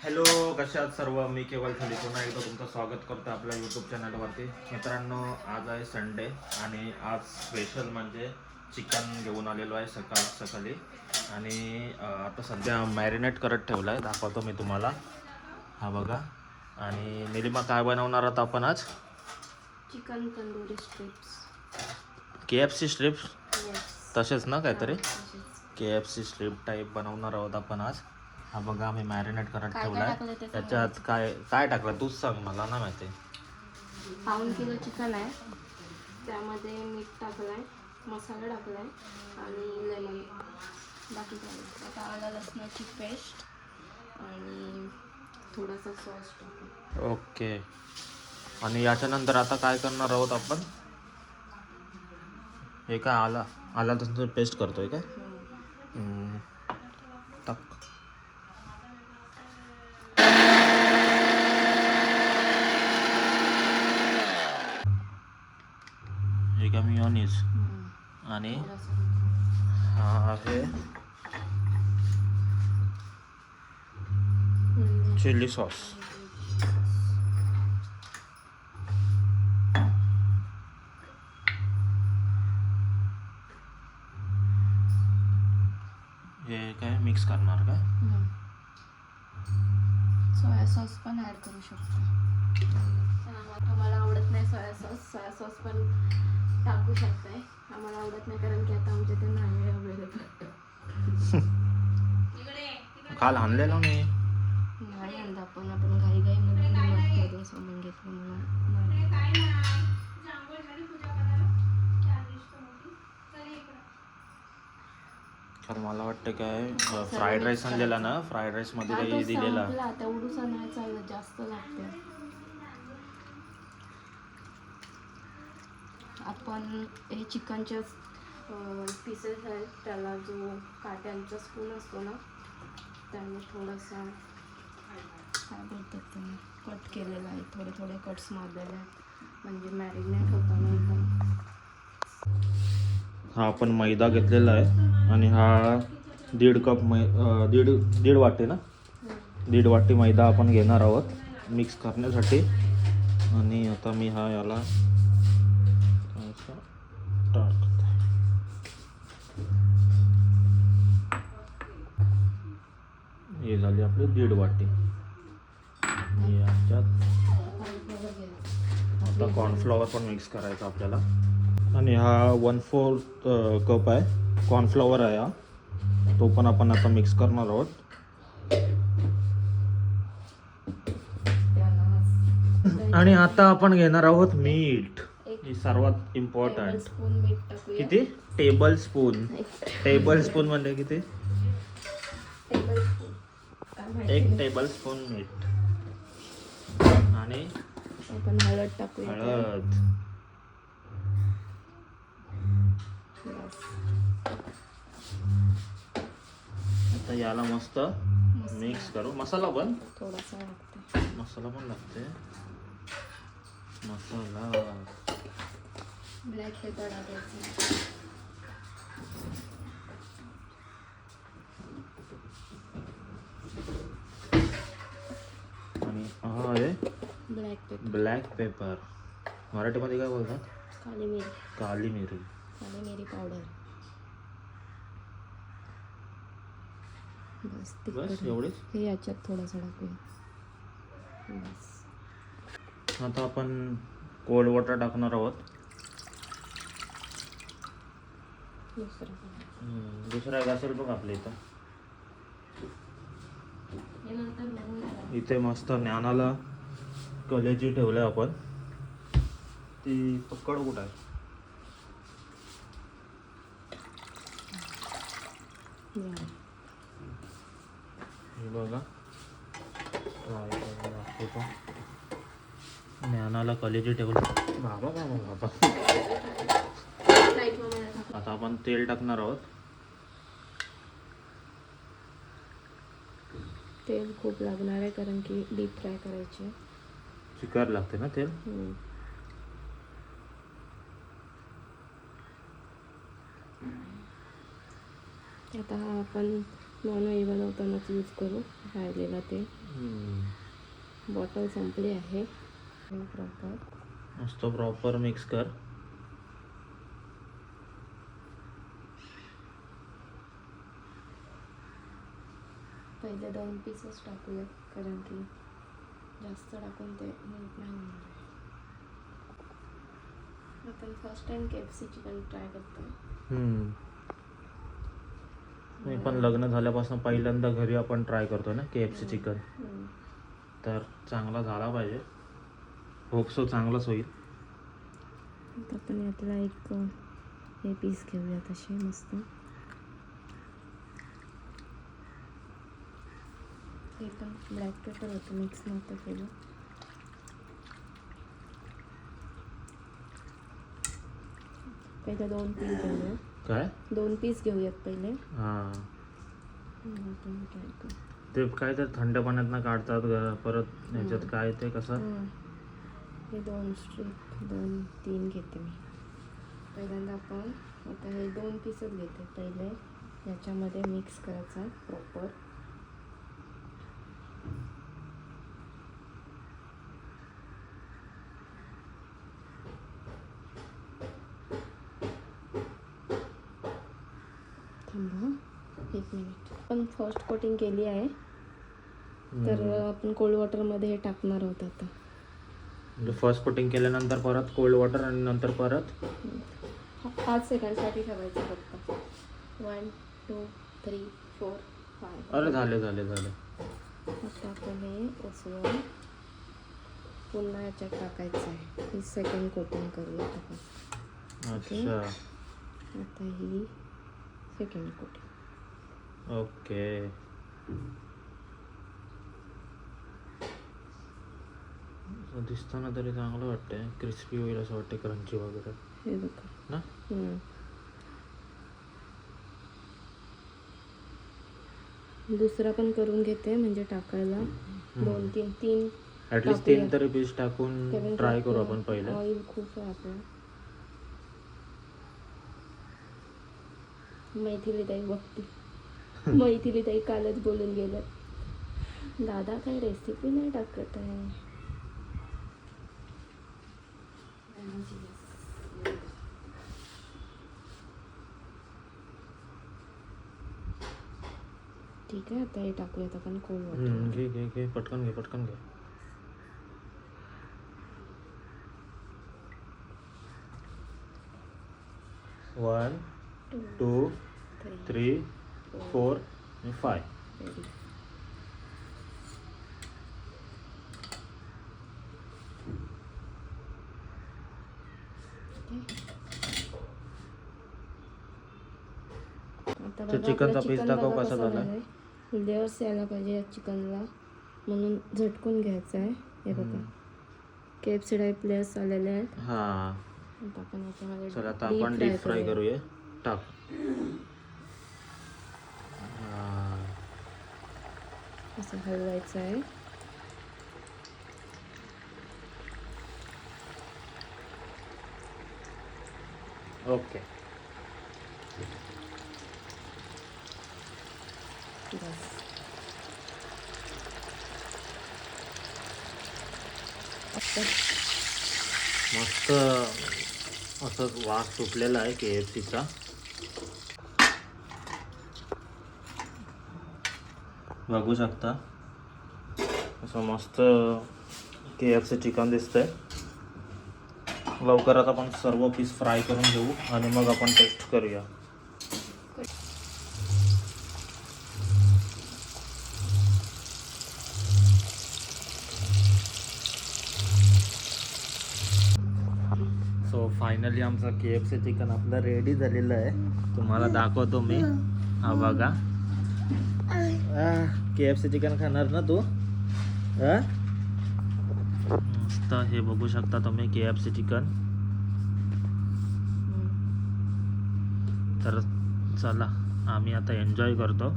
Hello, कशा आहात सर्व. मी केवळ खाली पुन्हा एकदा तुमचं स्वागत करतो आपल्या यूट्यूब चॅनलवरती. मित्रांनो, आज आहे संडे आणि आज स्पेशल म्हणजे चिकन घेऊन आलेलो आहे सकाळी. आणि आता सध्या मॅरिनेट करत ठेवलं आहे, दाखवतो मी तुम्हाला. हा बघा. आणि निलिमा काय बनवणार आहोत आपण आज? Chicken tandoori strips. KFC strips तसेच ना काहीतरी? तसेच. KFC स्ट्रिप टाईप बनवणार आहोत आपण आज. हा बघा, आम्ही मॅरिनेट करत ठेवला आहे. ते त्याच्यात काय काय टाकलं तूच सांग, मला ना माहिती. पाऊण किलो चिकन आहे, त्यामध्ये मीठ टाकलंय, मसाला टाकलाय आणि लेमन. बाकी काय आता आला लसणाची पेस्ट आणि थोडासा सॉस टाकू. ओके. आणि याच्यानंतर आता काय करणार आहोत आपण? हे काय आला लसणाची पेस्ट करतोय काय? टाक. हे का मिओनीज आणि हा आहे चिली सॉस. हे काय मिक्स करणार का? सोया सॉस पण ॲड करू शकतो. आम्हाला आवडत नाही सोया सॉस पण टाकू शकताय. आम्हाला आवडत नाही कारण की आता आमच्या ते नाही अवेलेबल. काल आणलेलो मी. नाही आणला, आपण घाईमध्ये सामान घेतलं म्हणून. कारण मला वाटतं काय फ्राईड राईस आणलेला ना, फ्राईड राईस मध्ये काही दिलेला. तेवढूसा नाही चालत, जास्त लागते. आपण हे चिकनचे पीसेस आहेत, त्याला जो काट्यांचा स्पून असतो ना, त्याने थोडासा काय बोलतात त्याने कट केलेला आहे. थोडे कट्स मारलेले आहेत म्हणजे मॅरिनेट होताना एकदम. हा आपण मैदा घेतलेला आहे आणि हा दीड वाटी ना, दीड वाटी मैदा आपण घेणार आहोत मिक्स करण्यासाठी. आणि आता मी याला टाकतो. हे झाली आपली दीड वाटी. याच्यात आता कॉर्नफ्लॉवर पण मिक्स करायचा आपल्याला. आणि हा 1/4 कप आहे कॉर्नफ्लॉवर आहे हा, तो पण आपण आता मिक्स करणार आहोत. आणि आता आपण घेणार आहोत मीठ, ही सर्वात इम्पॉर्टंट. किती? टेबल स्पून म्हणजे किती? 1 टेबल स्पून मीठ. आणि आपण हळद टाकूया. हळद. आता याला मस्त मिक्स करू. मसाला पण थोडासा लागते. मसाला ब्लॅक पेपर टाकायचं. आणि हा आहे ब्लॅक पेपर. मराठीमध्ये काय बोलतात? काली मिरी पावडर. बस एवढेच. हे याच्यात थोडंसं टाकूया. बस. आता आपण कोल्ड वॉटर टाकणार आहोत. दुसरा एक असेल बघ आपल्या इथं. इथे मस्त ज्ञानाला कलेजी ठेवलंय आपण. ती पकड कुठं आहे? हे बघा, ज्ञानाला कलेजी ठेवलं. बाबा. आता आपण तेल टाकणार आहोत. तेल खूप लागणार आहे कारण की डीप फ्राय करायचे. चिकार लागते ना तेल. आता हा आपण नॉन व्हेज बनवतानाच यूज करू राहिलेला ते. बॉटल संपली आहे. प्रॉपर मस्त प्रॉपर मिक्स कर. पहिले 2 पीसच टाकूया कारण की जास्त टाकून ते नीट नाही होणार. आपण first time KFC chicken try करतो. मी पण लग्न झाल्यापासून पहिल्यांदा घरी आपण ट्राय करतो ना KFC चिकन. तर चांगला झाला पाहिजे. होप सो चांगलाच होईल. आता आपण यातला एक हे पीस घेऊया तसे मस्त. हे पण ब्लॅक पेपर होतं, मिक्स नव्हतं केलं. पहिले 2 पीस घेऊया. काय 2 पीस घेऊयात पहिले. हां आपण ट्राय करू. ते काय तर थंड पाण्यात काढतात परत याच्यात काय ते कसं. हे 2 स्ट्रिप 2-3 घेते मी. पहिल्यांदा आपण आता हे 2 पीसच घेते. पहिले याच्यामध्ये मिक्स करायचा प्रॉपर. थांबा 1 मिनिट. आपण फर्स्ट कोटिंग केली आहे तर आपण कोल्ड वॉटरमध्ये हे टाकणार आहोत आता. म्हणजे फर्स्ट कोटिंग केल्यानंतर परत कोल्ड वॉटर आणि नंतर परत 5 सेकंडसाठी ठेवायचं फक्त. 1 2 3 4 5. अरे झाले. आता आपण हे उसळून पुन्हा याच्यात टाकायचं आहे. ही सेकंड कोटिंग करूया आपण. अच्छा आता ही सेकंड कोटिंग. ओके. दिसताना तरी चांगलं वाटतंय. क्रिस्पी होईल असं वाटतं, क्रंची वगैरे हे बघा ना. दुसरा पण करून घेते म्हणजे टाकायला 2-3 ॲटलिस्ट 3 तरी पीस टाकून ट्राय करू आपण पहिले. ऑइल खूप आहे आपलं. मैथिली ताई बघते. मैथिली ताई कालच बोलून गेलं, दादा काय रेसिपी नाही टाकत आहे. ठीक आहे. आता हे टाकूयात आपण कोल्ड वॉटर. घे पटकन घे. 1 2 3 4 आणि 5. आता चिकनचा पीस दाखव कसा झाला. लेअर्स यायला पाहिजे या चिकनला म्हणून झटकून घ्यायचं आहे. हे बघा KFC टाईप लेअर्स आलेले आहेत. हां आता आपण याच्यामध्ये चला आता आपण डीप फ्राय करूया. टाक. असं हलवायचं आहे. ओके. बस. मस्त असं वास सुटलेला आहे KFCचा. बघू शकता असं मस्त KFC चिकन दिसतंय. लवकरात आपण सर्व पीस फ्राय करून घेऊ आणि मग आपण टेस्ट करूया. सो फायनली आमचं KFC चिकन आपलं रेडी झालेलं आहे. तुम्हाला दाखवतो मी. हा बघा KFC चिकन खाणार ना तू. मस्त हे बघू शकता तुम्ही KFC चिकन. तर चला आम्ही आता एन्जॉय करतो.